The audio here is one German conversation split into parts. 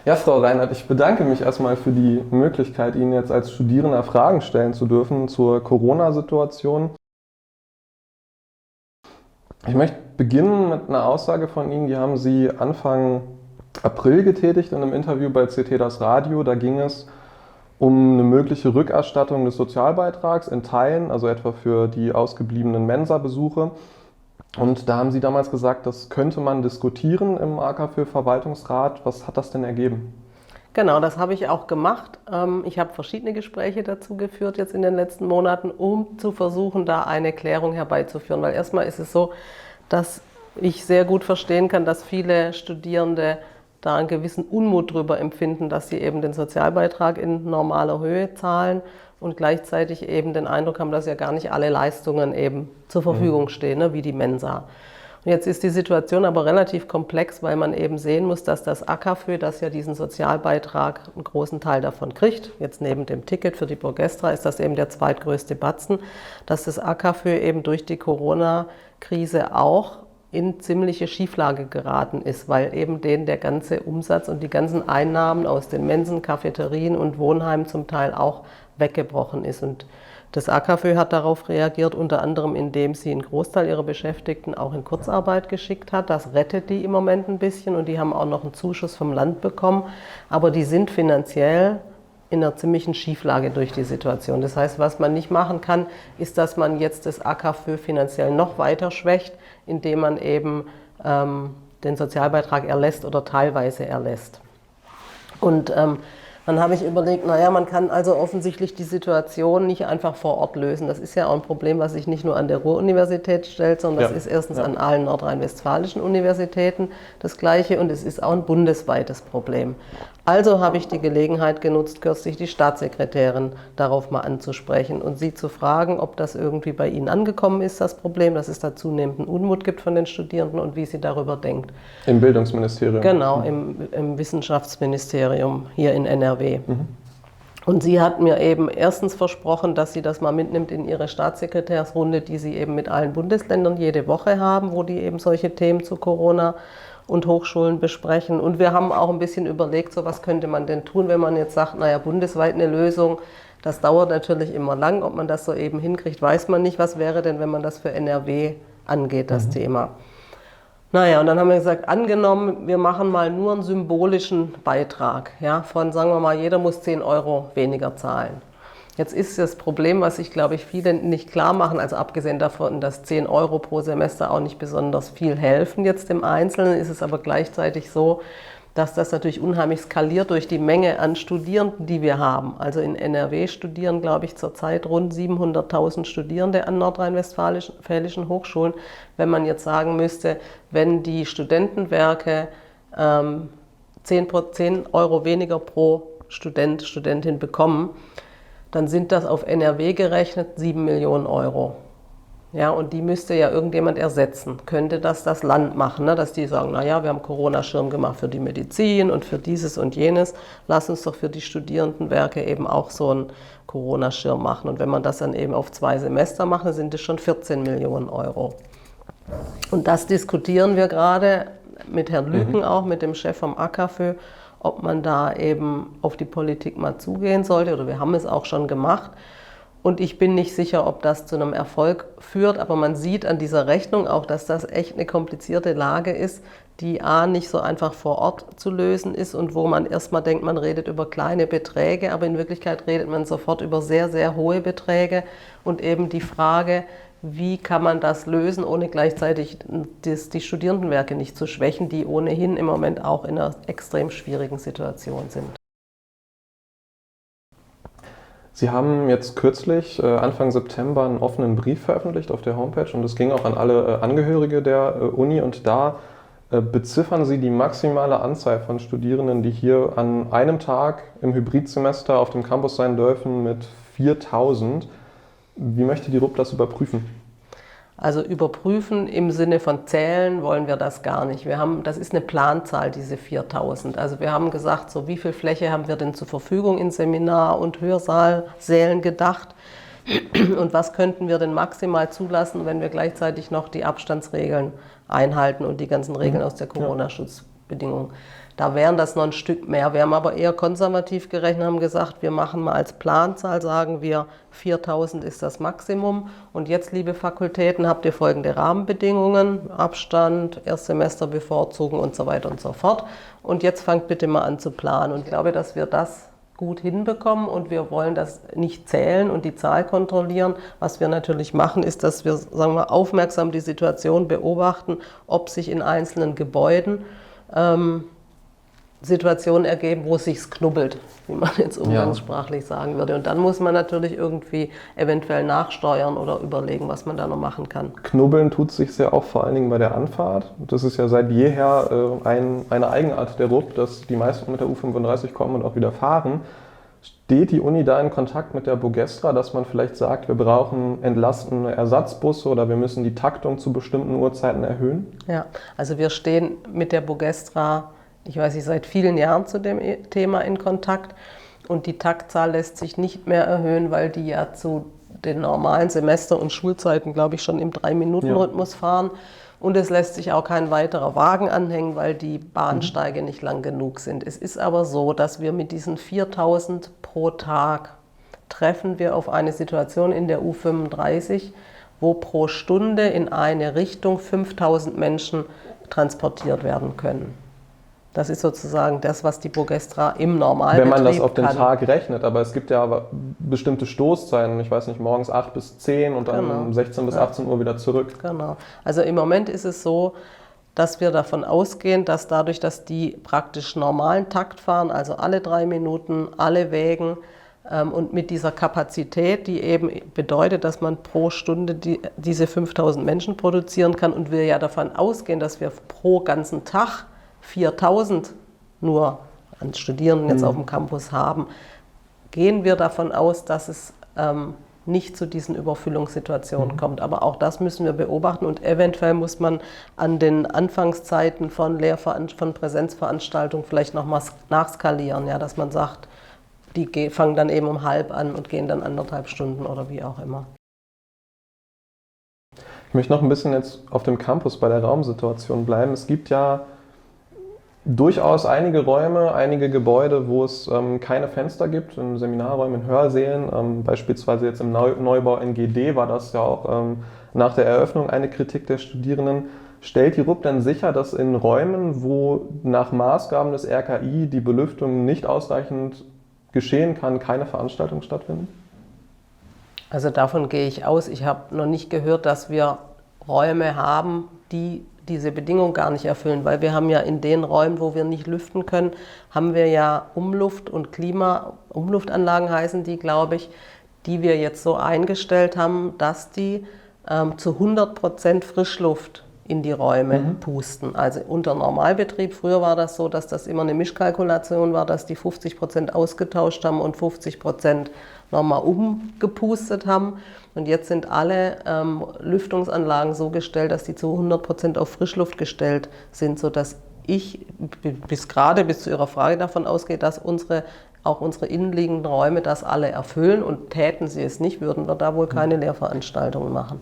Ja, Frau Reinhardt, ich bedanke mich erstmal für die Möglichkeit, Ihnen jetzt als Studierender Fragen stellen zu dürfen zur Corona-Situation. Ich möchte beginnen mit einer Aussage von Ihnen, die haben Sie Anfang April getätigt in einem Interview bei CT Das Radio. Da ging es um eine mögliche Rückerstattung des Sozialbeitrags in Teilen, also etwa für die ausgebliebenen Mensa-Besuche. Und da haben Sie damals gesagt, das könnte man diskutieren im AKFÖ-Verwaltungsrat. Was hat das denn ergeben? Genau, das habe ich auch gemacht. Ich habe verschiedene Gespräche dazu geführt jetzt in den letzten Monaten, um zu versuchen, da eine Klärung herbeizuführen. Weil erstmal ist es so, dass ich sehr gut verstehen kann, dass viele Studierende da einen gewissen Unmut darüber empfinden, dass sie eben den Sozialbeitrag in normaler Höhe zahlen und gleichzeitig eben den Eindruck haben, dass ja gar nicht alle Leistungen eben zur Verfügung stehen, ne, wie die Mensa. Und jetzt ist die Situation aber relativ komplex, weil man eben sehen muss, dass das AKFÖ, das ja diesen Sozialbeitrag einen großen Teil davon kriegt, jetzt neben dem Ticket für die Burgestra ist das eben der zweitgrößte Batzen, dass das AKFÖ eben durch die Corona-Krise auch in ziemliche Schieflage geraten ist, weil eben denen der ganze Umsatz und die ganzen Einnahmen aus den Mensen, Cafeterien und Wohnheimen zum Teil auch weggebrochen ist. Und das AKFÖ hat darauf reagiert, unter anderem indem sie einen Großteil ihrer Beschäftigten auch in Kurzarbeit geschickt hat. Das rettet die im Moment ein bisschen und die haben auch noch einen Zuschuss vom Land bekommen. Aber die sind finanziell in einer ziemlichen Schieflage durch die Situation. Das heißt, was man nicht machen kann, ist, dass man jetzt das AKFÖ finanziell noch weiter schwächt, indem man eben den Sozialbeitrag erlässt oder teilweise erlässt. Und dann habe ich überlegt, naja, man kann also offensichtlich die Situation nicht einfach vor Ort lösen. Das ist ja auch ein Problem, was sich nicht nur an der Ruhr-Universität stellt, sondern das ist erstens an allen nordrhein-westfälischen Universitäten das Gleiche und es ist auch ein bundesweites Problem. Also habe ich die Gelegenheit genutzt, kürzlich die Staatssekretärin darauf mal anzusprechen und sie zu fragen, ob das irgendwie bei Ihnen angekommen ist, das Problem, dass es da zunehmenden Unmut gibt von den Studierenden und wie sie darüber denkt. Im Bildungsministerium? Genau, im Wissenschaftsministerium hier in NRW. Und sie hat mir eben erstens versprochen, dass sie das mal mitnimmt in ihre Staatssekretärsrunde, die sie eben mit allen Bundesländern jede Woche haben, wo die eben solche Themen zu Corona und Hochschulen besprechen. Und wir haben auch ein bisschen überlegt, so was könnte man denn tun, wenn man jetzt sagt, naja, bundesweit eine Lösung, das dauert natürlich immer lang. Ob man das so eben hinkriegt, weiß man nicht. Was wäre denn, wenn man das für NRW angeht, das Thema? Naja, und dann haben wir gesagt, angenommen, wir machen mal nur einen symbolischen Beitrag, ja, von, sagen wir mal, jeder muss 10 Euro weniger zahlen. Jetzt ist das Problem, was sich, glaube ich, viele nicht klar machen, also abgesehen davon, dass 10 Euro pro Semester auch nicht besonders viel helfen jetzt im Einzelnen, ist es aber gleichzeitig so, dass das natürlich unheimlich skaliert durch die Menge an Studierenden, die wir haben. Also in NRW studieren, glaube ich, zurzeit rund 700.000 Studierende an nordrhein-westfälischen Hochschulen. Wenn man jetzt sagen müsste, wenn die Studentenwerke 10 Euro weniger pro Student, Studentin bekommen, dann sind das auf NRW gerechnet 7 Millionen Euro. Ja, und die müsste ja irgendjemand ersetzen. Könnte das Land machen, ne? Dass die sagen, naja, wir haben Corona-Schirm gemacht für die Medizin und für dieses und jenes. Lass uns doch für die Studierendenwerke eben auch so einen Corona-Schirm machen. Und wenn man das dann eben auf 2 Semester macht, dann sind es schon 14 Millionen Euro. Und das diskutieren wir gerade mit Herrn Lüken auch, mit dem Chef vom AKFÖ, ob man da eben auf die Politik mal zugehen sollte, oder wir haben es auch schon gemacht. Und ich bin nicht sicher, ob das zu einem Erfolg führt, aber man sieht an dieser Rechnung auch, dass das echt eine komplizierte Lage ist, die A, nicht so einfach vor Ort zu lösen ist und wo man erstmal denkt, man redet über kleine Beträge, aber in Wirklichkeit redet man sofort über sehr, sehr hohe Beträge und eben die Frage, wie kann man das lösen, ohne gleichzeitig die Studierendenwerke nicht zu schwächen, die ohnehin im Moment auch in einer extrem schwierigen Situation sind. Sie haben jetzt kürzlich, Anfang September, einen offenen Brief veröffentlicht auf der Homepage und das ging auch an alle Angehörige der Uni und da beziffern Sie die maximale Anzahl von Studierenden, die hier an einem Tag im Hybridsemester auf dem Campus sein dürfen, mit 4.000. Wie möchte die RUP das überprüfen? Also überprüfen im Sinne von zählen wollen wir das gar nicht. Das ist eine Planzahl, diese 4.000. Also wir haben gesagt, so wie viel Fläche haben wir denn zur Verfügung in Seminar- und Hörsälen gedacht und was könnten wir denn maximal zulassen, wenn wir gleichzeitig noch die Abstandsregeln einhalten und die ganzen Regeln aus der Corona-Schutzbedingungen. Da wären das noch ein Stück mehr. Wir haben aber eher konservativ gerechnet, haben gesagt, wir machen mal als Planzahl, sagen wir 4.000 ist das Maximum. Und jetzt, liebe Fakultäten, habt ihr folgende Rahmenbedingungen: Abstand, Erstsemester bevorzugen und so weiter und so fort. Und jetzt fangt bitte mal an zu planen. Und ich glaube, dass wir das gut hinbekommen, und wir wollen das nicht zählen und die Zahl kontrollieren. Was wir natürlich machen, ist, dass wir, sagen wir, aufmerksam die Situation beobachten, ob sich in einzelnen Gebäuden Situationen ergeben, wo es sich knubbelt, wie man jetzt umgangssprachlich sagen würde. Und dann muss man natürlich irgendwie eventuell nachsteuern oder überlegen, was man da noch machen kann. Knubbeln tut sich ja auch vor allen Dingen bei der Anfahrt. Das ist ja seit jeher eine Eigenart der RUP, dass die meisten mit der U35 kommen und auch wieder fahren. Steht die Uni da in Kontakt mit der Bogestra, dass man vielleicht sagt, wir brauchen entlastende Ersatzbusse oder wir müssen die Taktung zu bestimmten Uhrzeiten erhöhen? Ja, also wir stehen mit der Bogestra, ich weiß nicht, seit vielen Jahren zu dem Thema in Kontakt, und die Taktzahl lässt sich nicht mehr erhöhen, weil die ja zu den normalen Semester- und Schulzeiten, glaube ich, schon im 3-Minuten-Rhythmus fahren, und es lässt sich auch kein weiterer Wagen anhängen, weil die Bahnsteige nicht lang genug sind. Es ist aber so, dass wir mit diesen 4.000 pro Tag treffen wir auf eine Situation in der U35, wo pro Stunde in eine Richtung 5.000 Menschen transportiert werden können. Das ist sozusagen das, was die Bogestra im Normalbetrieb kann. Wenn man das auf den Tag rechnet, aber es gibt ja bestimmte Stoßzeiten, ich weiß nicht, morgens 8 bis 10 und dann 16 bis 18 Uhr wieder zurück. Genau. Also im Moment ist es so, dass wir davon ausgehen, dass dadurch, dass die praktisch normalen Takt fahren, also alle 3 Minuten, alle Wägen, und mit dieser Kapazität, die eben bedeutet, dass man pro Stunde diese 5.000 Menschen produzieren kann, und wir ja davon ausgehen, dass wir pro ganzen Tag 4.000 nur an Studierenden jetzt auf dem Campus haben, gehen wir davon aus, dass es nicht zu diesen Überfüllungssituationen kommt. Aber auch das müssen wir beobachten, und eventuell muss man an den Anfangszeiten von Präsenzveranstaltungen vielleicht nochmal nachskalieren, ja, dass man sagt, die fangen dann eben um 12:30 an und gehen dann 1,5 Stunden oder wie auch immer. Ich möchte noch ein bisschen jetzt auf dem Campus bei der Raumsituation bleiben. Es gibt ja durchaus einige Räume, einige Gebäude, wo es keine Fenster gibt, in Seminarräumen, in Hörsälen. Beispielsweise jetzt im Neubau NGD war das ja auch nach der Eröffnung eine Kritik der Studierenden. Stellt die RUP denn sicher, dass in Räumen, wo nach Maßgaben des RKI die Belüftung nicht ausreichend geschehen kann, keine Veranstaltungen stattfinden? Also davon gehe ich aus. Ich habe noch nicht gehört, dass wir Räume haben, die diese Bedingung gar nicht erfüllen, weil wir haben ja in den Räumen, wo wir nicht lüften können, haben wir ja Umluft- und Umluftanlagen heißen die, glaube ich, die wir jetzt so eingestellt haben, dass die zu 100% Frischluft in die Räume pusten. Also unter Normalbetrieb, früher war das so, dass das immer eine Mischkalkulation war, dass die 50% ausgetauscht haben und 50% nochmal umgepustet haben. Und jetzt sind alle Lüftungsanlagen so gestellt, dass die zu 100% auf Frischluft gestellt sind, sodass ich bis zu Ihrer Frage davon ausgehe, dass auch unsere innenliegenden Räume das alle erfüllen, und täten sie es nicht, würden wir da wohl keine Lehrveranstaltungen machen.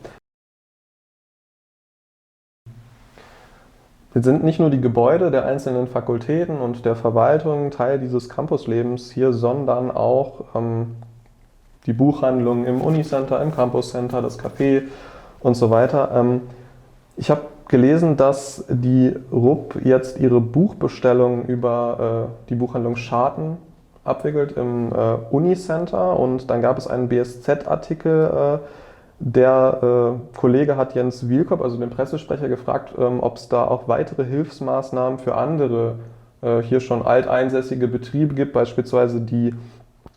Jetzt sind nicht nur die Gebäude der einzelnen Fakultäten und der Verwaltung Teil dieses Campuslebens hier, sondern auch die Buchhandlung im Unicenter, im Campuscenter, das Café und so weiter. Ich habe gelesen, dass die RUP jetzt ihre Buchbestellung über die Buchhandlung Scharten abwickelt im Unicenter, und dann gab es einen BSZ-Artikel, der Kollege hat Jens Wielkop, also den Pressesprecher, gefragt, ob es da auch weitere Hilfsmaßnahmen für andere hier schon alteinsässige Betriebe gibt, beispielsweise die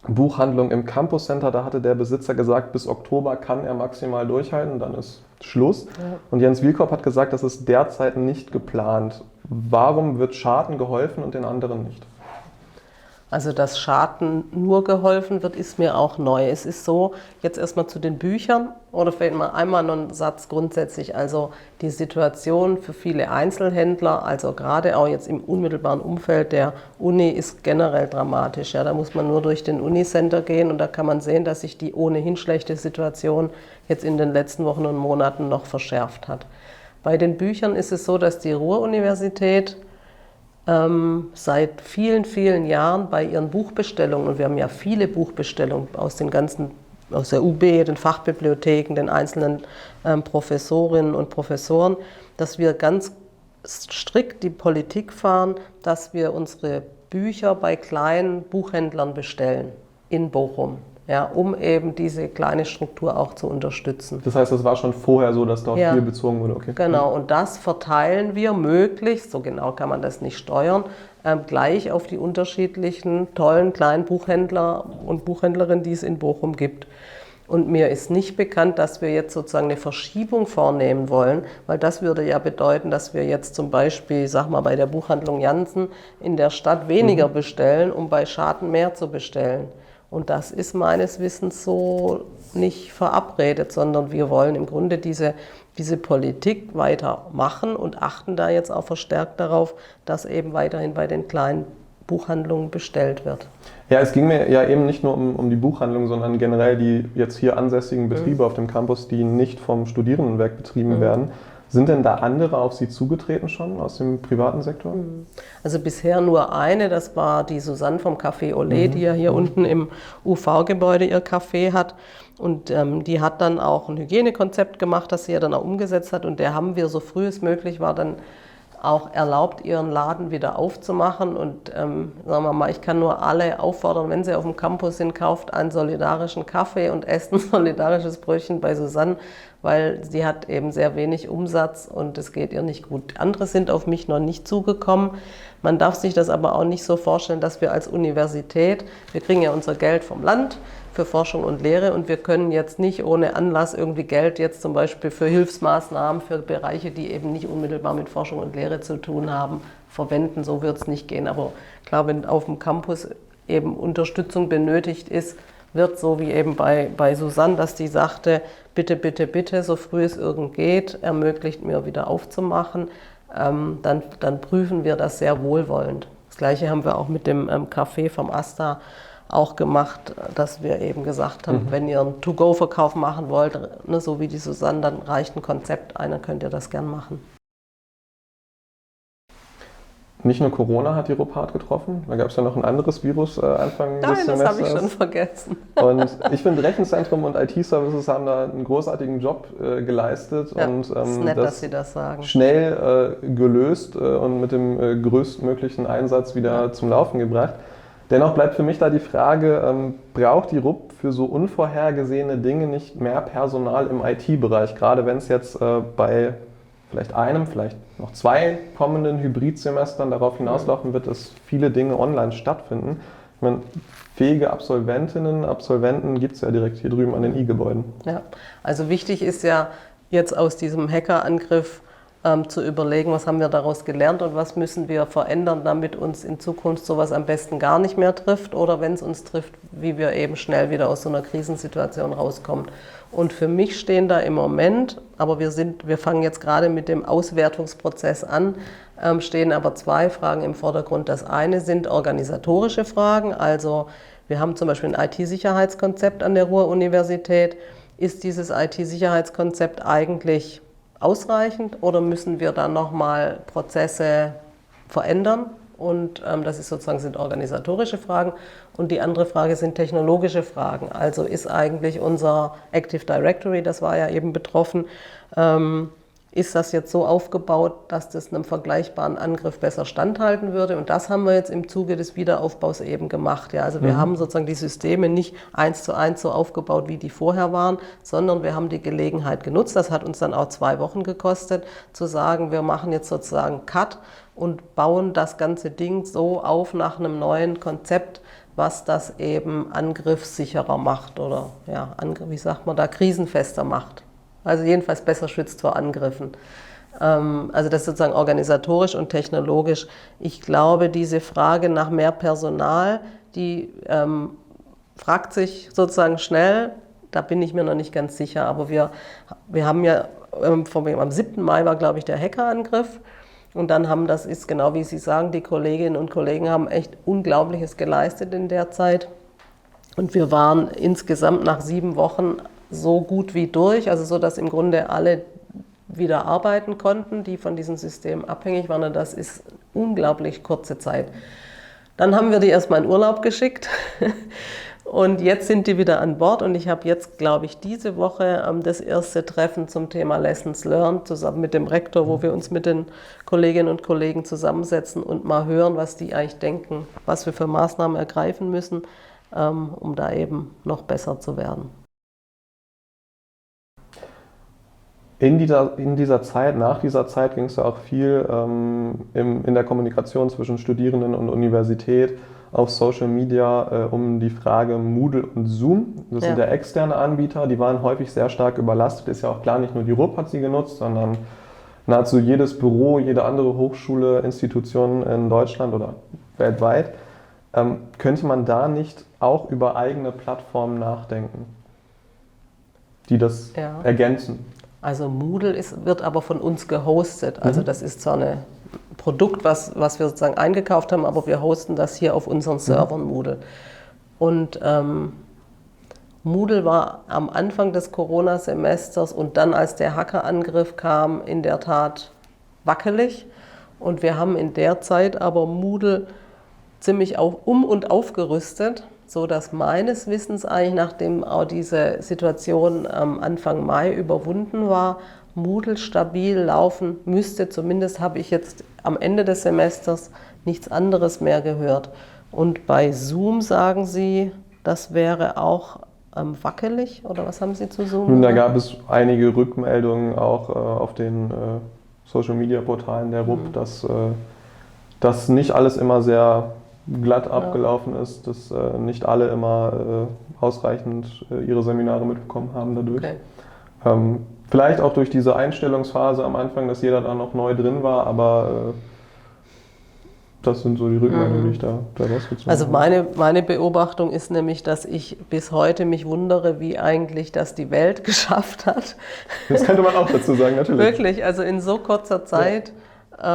Buchhandlung im Campuscenter. Da hatte der Besitzer gesagt, bis Oktober kann er maximal durchhalten, dann ist Schluss. Ja. Und Jens Wielkop hat gesagt, das ist derzeit nicht geplant. Warum wird Scharten geholfen und den anderen nicht? Also, dass Scharten nur geholfen wird, ist mir auch neu. Es ist so, jetzt erstmal zu den Büchern, oder vielleicht mal einmal noch einen Satz grundsätzlich. Also die Situation für viele Einzelhändler, also gerade auch jetzt im unmittelbaren Umfeld der Uni, ist generell dramatisch. Ja, da muss man nur durch den Unicenter gehen, und da kann man sehen, dass sich die ohnehin schlechte Situation jetzt in den letzten Wochen und Monaten noch verschärft hat. Bei den Büchern ist es so, dass die Ruhr-Universität seit vielen, vielen Jahren bei ihren Buchbestellungen, und wir haben ja viele Buchbestellungen aus der UB, den Fachbibliotheken, den einzelnen Professorinnen und Professoren, dass wir ganz strikt die Politik fahren, dass wir unsere Bücher bei kleinen Buchhändlern bestellen in Bochum. Ja, um eben diese kleine Struktur auch zu unterstützen. Das heißt, es war schon vorher so, dass dort viel bezogen wurde? Okay. Genau, und das verteilen wir möglichst, so genau kann man das nicht steuern, gleich auf die unterschiedlichen tollen kleinen Buchhändler und Buchhändlerinnen, die es in Bochum gibt. Und mir ist nicht bekannt, dass wir jetzt sozusagen eine Verschiebung vornehmen wollen, weil das würde ja bedeuten, dass wir jetzt zum Beispiel, sag mal, bei der Buchhandlung Jansen in der Stadt weniger bestellen, um bei Schaden mehr zu bestellen. Und das ist meines Wissens so nicht verabredet, sondern wir wollen im Grunde diese Politik weitermachen und achten da jetzt auch verstärkt darauf, dass eben weiterhin bei den kleinen Buchhandlungen bestellt wird. Ja, es ging mir ja eben nicht nur um die Buchhandlung, sondern generell die jetzt hier ansässigen Betriebe auf dem Campus, die nicht vom Studierendenwerk betrieben werden. Sind denn da andere auf Sie zugetreten schon aus dem privaten Sektor? Also bisher nur eine, das war die Susanne vom Café Olé, die ja hier unten im UV-Gebäude ihr Café hat. Und die hat dann auch ein Hygienekonzept gemacht, das sie ja dann auch umgesetzt hat. Und der haben wir, so früh es möglich war, dann auch erlaubt, ihren Laden wieder aufzumachen. Und sagen wir mal, ich kann nur alle auffordern, wenn sie auf dem Campus sind, kauft einen solidarischen Kaffee und esst ein solidarisches Brötchen bei Susanne, weil sie hat eben sehr wenig Umsatz und es geht ihr nicht gut. Andere sind auf mich noch nicht zugekommen. Man darf sich das aber auch nicht so vorstellen, dass wir als Universität, wir kriegen ja unser Geld vom Land für Forschung und Lehre und wir können jetzt nicht ohne Anlass irgendwie Geld jetzt zum Beispiel für Hilfsmaßnahmen, für Bereiche, die eben nicht unmittelbar mit Forschung und Lehre zu tun haben, verwenden. So wird es nicht gehen. Aber klar, wenn auf dem Campus eben Unterstützung benötigt ist, wird so wie eben bei Susanne, dass die sagte, bitte, bitte, bitte, so früh es irgend geht, ermöglicht mir wieder aufzumachen, dann prüfen wir das sehr wohlwollend. Das Gleiche haben wir auch mit dem Café vom AStA auch gemacht, dass wir eben gesagt haben, wenn ihr einen To-Go-Verkauf machen wollt, ne, so wie die Susanne, dann reicht ein Konzept ein, dann könnt ihr das gern machen. Nicht nur Corona hat die RUP hart getroffen, da gab es ja noch ein anderes Virus Anfang des Semesters. Nein, das habe ich schon vergessen. Und ich finde, Rechenzentrum und IT-Services haben da einen großartigen Job geleistet. Ja, und das ist nett, dass Sie das sagen. Schnell gelöst und mit dem größtmöglichen Einsatz wieder zum Laufen gebracht. Dennoch bleibt für mich da die Frage, braucht die RUP für so unvorhergesehene Dinge nicht mehr Personal im IT-Bereich, gerade wenn es jetzt bei vielleicht einem, vielleicht noch 2 kommenden Hybridsemestern darauf hinauslaufen wird, dass viele Dinge online stattfinden. Ich meine, fähige Absolventinnen, Absolventen gibt es ja direkt hier drüben an den I-Gebäuden. Ja, also wichtig ist ja jetzt aus diesem Hackerangriff zu überlegen, was haben wir daraus gelernt und was müssen wir verändern, damit uns in Zukunft sowas am besten gar nicht mehr trifft oder wenn es uns trifft, wie wir eben schnell wieder aus so einer Krisensituation rauskommen. Und für mich stehen da im Moment, aber wir fangen jetzt gerade mit dem Auswertungsprozess an, stehen aber 2 Fragen im Vordergrund. Das eine sind organisatorische Fragen, also wir haben zum Beispiel ein IT-Sicherheitskonzept an der Ruhr-Universität. Ist dieses IT-Sicherheitskonzept eigentlich ausreichend oder müssen wir dann nochmal Prozesse verändern? Und das ist sozusagen, sind organisatorische Fragen. Und die andere Frage sind technologische Fragen. Also ist eigentlich unser Active Directory, das war ja eben betroffen, ist das jetzt so aufgebaut, dass das einem vergleichbaren Angriff besser standhalten würde? Und das haben wir jetzt im Zuge des Wiederaufbaus eben gemacht. Ja, also wir haben sozusagen die Systeme nicht 1:1 so aufgebaut, wie die vorher waren, sondern wir haben die Gelegenheit genutzt. Das hat uns dann auch 2 Wochen gekostet, zu sagen, wir machen jetzt sozusagen Cut und bauen das ganze Ding so auf nach einem neuen Konzept, was das eben angriffssicherer macht oder ja, wie sagt man da, krisenfester macht. Also jedenfalls besser schützt vor Angriffen. Also das ist sozusagen organisatorisch und technologisch. Ich glaube, diese Frage nach mehr Personal, die fragt sich sozusagen schnell, da bin ich mir noch nicht ganz sicher, aber wir haben ja, am 7. Mai war, glaube ich, der Hackerangriff. Und dann das ist genau wie Sie sagen, die Kolleginnen und Kollegen haben echt Unglaubliches geleistet in der Zeit. Und wir waren insgesamt nach 7 Wochen so gut wie durch, also so, dass im Grunde alle wieder arbeiten konnten, die von diesem System abhängig waren. Und das ist unglaublich kurze Zeit. Dann haben wir die erstmal in Urlaub geschickt und jetzt sind die wieder an Bord und ich habe jetzt, glaube ich, diese Woche das erste Treffen zum Thema Lessons Learned zusammen mit dem Rektor, wo wir uns mit den Kolleginnen und Kollegen zusammensetzen und mal hören, was die eigentlich denken, was wir für Maßnahmen ergreifen müssen, um da eben noch besser zu werden. In dieser Zeit, nach dieser Zeit ging es ja auch viel in der Kommunikation zwischen Studierenden und Universität auf Social Media um die Frage Moodle und Zoom. Das sind ja externe Anbieter, die waren häufig sehr stark überlastet. Ist ja auch klar, nicht nur die RUB hat sie genutzt, sondern nahezu jedes Büro, jede andere Hochschule, Institution in Deutschland oder weltweit. Könnte man da nicht auch über eigene Plattformen nachdenken, die das ergänzen? Also Moodle wird aber von uns gehostet. Also das ist so ein Produkt, was wir sozusagen eingekauft haben, aber wir hosten das hier auf unseren Servern Moodle. Und Moodle war am Anfang des Corona-Semesters und dann, als der Hackerangriff kam, in der Tat wackelig. Und wir haben in der Zeit aber Moodle ziemlich um- und aufgerüstet, so dass meines Wissens eigentlich, nachdem auch diese Situation Anfang Mai überwunden war, Moodle stabil laufen müsste. Zumindest habe ich jetzt am Ende des Semesters nichts anderes mehr gehört. Und bei Zoom sagen Sie, das wäre auch wackelig, oder was haben Sie zu Zoom? Nun, da gab es einige Rückmeldungen auch auf den Social-Media-Portalen der RUB, dass nicht alles immer sehr glatt abgelaufen ist, dass nicht alle immer ausreichend ihre Seminare mitbekommen haben dadurch. Okay. Vielleicht auch durch diese Einstellungsphase am Anfang, dass jeder da noch neu drin war, aber das sind so die Rückmeldungen, die ich da rausgezogen habe. Also meine Beobachtung ist nämlich, dass ich bis heute mich wundere, wie eigentlich das die Welt geschafft hat. Das könnte man auch dazu sagen, natürlich. Wirklich, also in so kurzer Zeit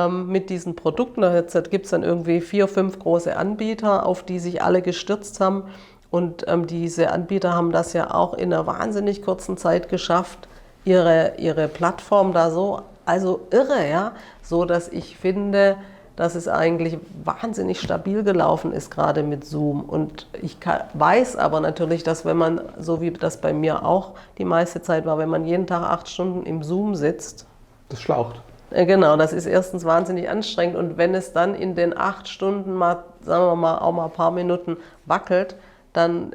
mit diesen Produkten. Jetzt gibt es dann irgendwie 4, 5 große Anbieter, auf die sich alle gestürzt haben. Und diese Anbieter haben das ja auch in einer wahnsinnig kurzen Zeit geschafft, ihre Plattform da so, also irre, ja, so dass ich finde, dass es eigentlich wahnsinnig stabil gelaufen ist, gerade mit Zoom. Und ich weiß aber natürlich, dass wenn man, so wie das bei mir auch die meiste Zeit war, wenn man jeden Tag 8 Stunden im Zoom sitzt. Das schlaucht. Genau, das ist erstens wahnsinnig anstrengend und wenn es dann in den 8 Stunden mal, sagen wir mal, auch mal ein paar Minuten wackelt, dann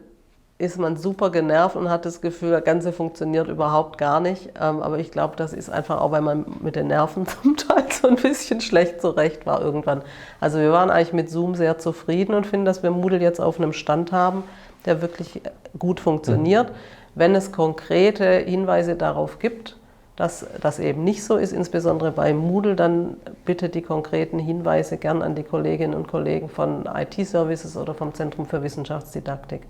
ist man super genervt und hat das Gefühl, das Ganze funktioniert überhaupt gar nicht. Aber ich glaube, das ist einfach auch, weil man mit den Nerven zum Teil so ein bisschen schlecht zurecht war irgendwann. Also wir waren eigentlich mit Zoom sehr zufrieden und finden, dass wir Moodle jetzt auf einem Stand haben, der wirklich gut funktioniert. Wenn es konkrete Hinweise darauf gibt, dass das eben nicht so ist, insbesondere bei Moodle, dann bitte die konkreten Hinweise gern an die Kolleginnen und Kollegen von IT-Services oder vom Zentrum für Wissenschaftsdidaktik.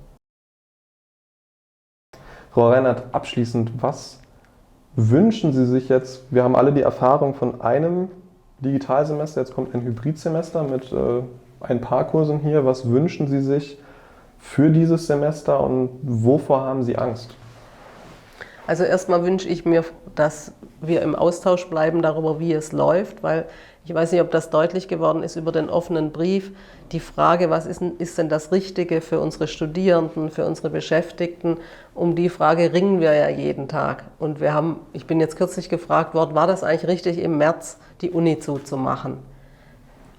Frau Reinert, abschließend, was wünschen Sie sich jetzt? Wir haben alle die Erfahrung von einem Digitalsemester, jetzt kommt ein Hybridsemester mit ein paar Kursen hier. Was wünschen Sie sich für dieses Semester und wovor haben Sie Angst? Also erstmal wünsche ich mir, dass wir im Austausch bleiben darüber, wie es läuft, weil ich weiß nicht, ob das deutlich geworden ist über den offenen Brief. Die Frage, was ist denn das Richtige für unsere Studierenden, für unsere Beschäftigten, um die Frage ringen wir ja jeden Tag. Und ich bin jetzt kürzlich gefragt worden, war das eigentlich richtig, im März die Uni zuzumachen?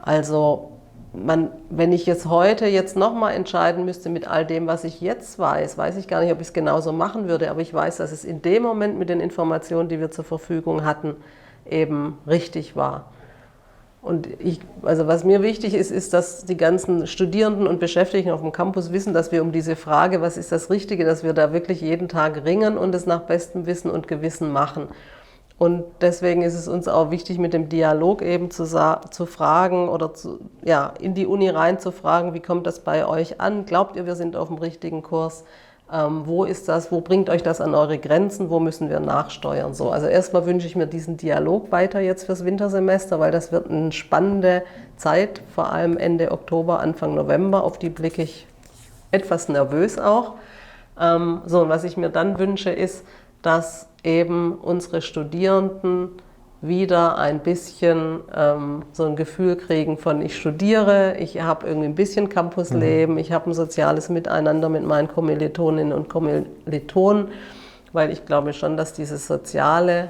Also wenn ich jetzt heute nochmal entscheiden müsste mit all dem, was ich jetzt weiß ich gar nicht, ob ich es genauso machen würde, aber ich weiß, dass es in dem Moment mit den Informationen, die wir zur Verfügung hatten, eben richtig war. Und also was mir wichtig ist, ist, dass die ganzen Studierenden und Beschäftigten auf dem Campus wissen, dass wir um diese Frage, was ist das Richtige, dass wir da wirklich jeden Tag ringen und es nach bestem Wissen und Gewissen machen. Und deswegen ist es uns auch wichtig, mit dem Dialog eben zu fragen oder in die Uni reinzufragen, wie kommt das bei euch an? Glaubt ihr, wir sind auf dem richtigen Kurs? Wo ist das? Wo bringt euch das an eure Grenzen? Wo müssen wir nachsteuern? So, also erstmal wünsche ich mir diesen Dialog weiter jetzt fürs Wintersemester, weil das wird eine spannende Zeit, vor allem Ende Oktober, Anfang November. Auf die blicke ich etwas nervös auch. Und was ich mir dann wünsche, ist, dass eben unsere Studierenden wieder ein bisschen so ein Gefühl kriegen von, ich studiere, ich habe irgendwie ein bisschen Campusleben, ich habe ein soziales Miteinander mit meinen Kommilitoninnen und Kommilitonen, weil ich glaube schon, dass dieses soziale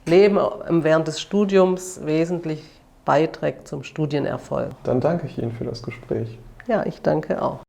Leben während des Studiums wesentlich beiträgt zum Studienerfolg. Dann danke ich Ihnen für das Gespräch. Ja, ich danke auch.